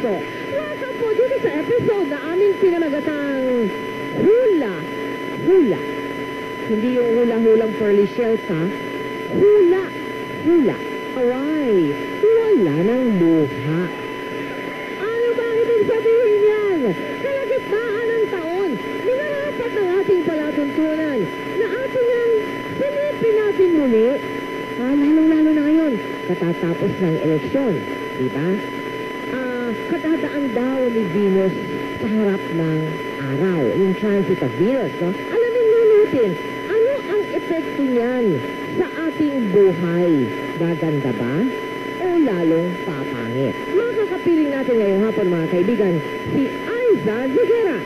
puso. Welcome po dito sa episode na aming pinamagatang Hula. Hula. Hindi yung hula-hulang pearly shells, ha? Hula. Hula. Aray, wala ng luha. Ano ba ang ibig sabihin yan? Kalagitnaan ng taon, minarapat ng ating palatuntunan na ating ang silipin natin muli. Lalong-lalo na ngayon, katatapos ng eleksyon, di ba? Kadadaan daw ni Venus sa harap ng araw, yung transit of Venus, no? Alamin mo natin, ano ang epekto niyan sa ating buhay? Gaganda ba? O lalong papangit? Makakapiling natin ngayong hapon, mga kaibigan, si Aiza Ziguera.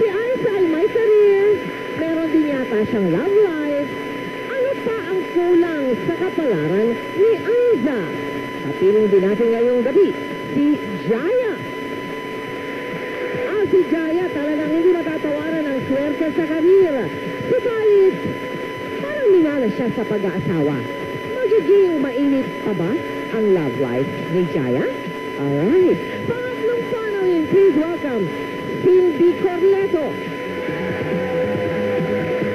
Si Aiza ay may career, meron din yata siyang love life. Ano pa ang kulang sa kapalaran ni Aiza? Kapiling din natin ngayong gabi, si Jaya. Si Jaya talagang hindi matatawaran ang swerte sa career. Subalit, parang minana siya sa pag-aasawa. Magiging mainit pa ba ang love life ni Jaya? Alright. Pangatlong panawin, please welcome Cindy Corleto.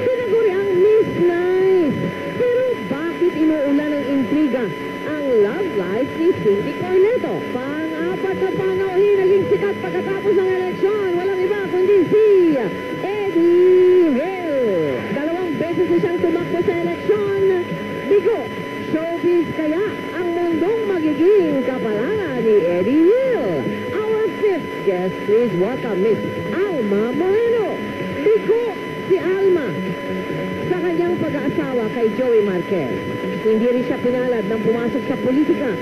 Tinaguri ang Miss Nice. Pero bakit inuulan ng intriga ang love life ni Cindy Corleto? Pang-apat na panawin, naging sikat pagkatapos ng eleksyon. Walang iba kundi si Eddie Hill. 2 beses na siyang tumakbo sa eleksyon. Bigo, showbiz kaya ang mundong magiging kapalaran ni Eddie Hill. Our 5th guest, please welcome Miss Alma Moreno. Bigo si Alma sa kanyang pag-aasawa kay Joey Marquez. Hindi rin siya pinalad ng pumasok sa politika.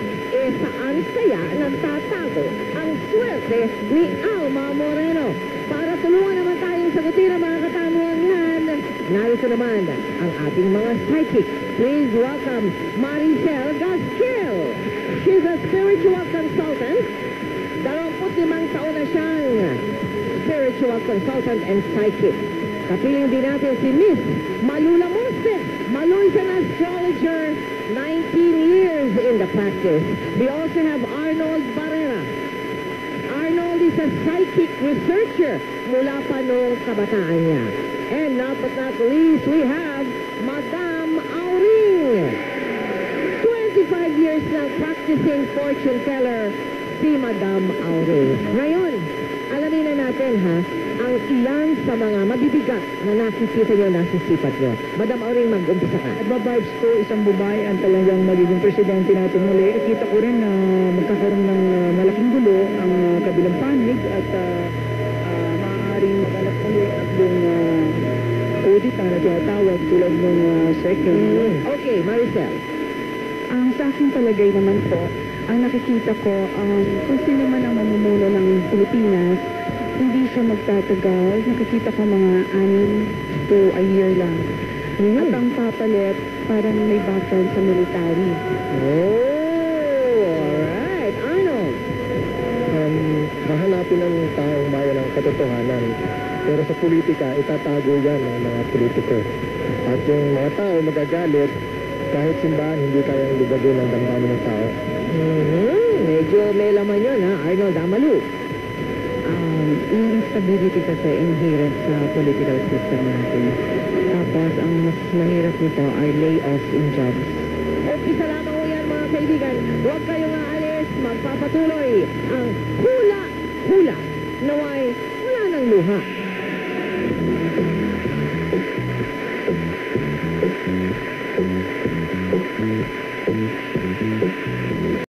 Saan kaya nagtatago ang swerte ni Alma Moreno? Para tulungan naman tayong sagutin ang mga katanungan, narito naman ang ating mga psychic. Please welcome Maricel Gasquel. She's a spiritual consultant. 25 taon na siyang spiritual consultant and psychic. Kapiling din natin si Miss Malula Mosque. Malu is an astrologer, 19 years in the practice. We also have Arnold Barrera. Arnold is a psychic researcher mula pa noong kabataan niya. And not but not least, we have Madame Auring. 25 years na practicing fortune teller si Madame Auring. Ngayon, alamin na natin ang ilan sa mga mabibigat na nakikita nyo, nasisipat nyo. Madam Auring, mag-umpisa ka. Vibes ko, isang babae ang talagang magiging presidente natin muli. Nakita ko rin na magkakaroon ng malaking gulo ang kabilang panig at maaaring magalap ulit at yung audit ang tinatawag tulad ng second. Okay, Maricel. Ang sa akin palagay naman po, ang nakikita ko, kung sino man ang mamumuno ng Pilipinas, hindi siya magtatagal. Nakikita ko mga 6 to a year lang. At ang papalit, parang may background sa military. Oh, alright. Arnold. Hahanapin ng taong bayan ang katotohanan. Pero sa politika, itatago yan ng mga politiko. At yung mga tao magagalit, kahit simbahan, hindi kayang lubagin ang damdamin ng tao. Medyo may laman yun, Arnold Amalu. Yung instability kasi inherent sa political system natin. Tapos, ang mas mahirap nito are layoffs in jobs. Isa lamang mo yan, mga kaibigan. Huwag kayong aalis. Magpapatuloy ang hula-hula. Naway, wala nang luha.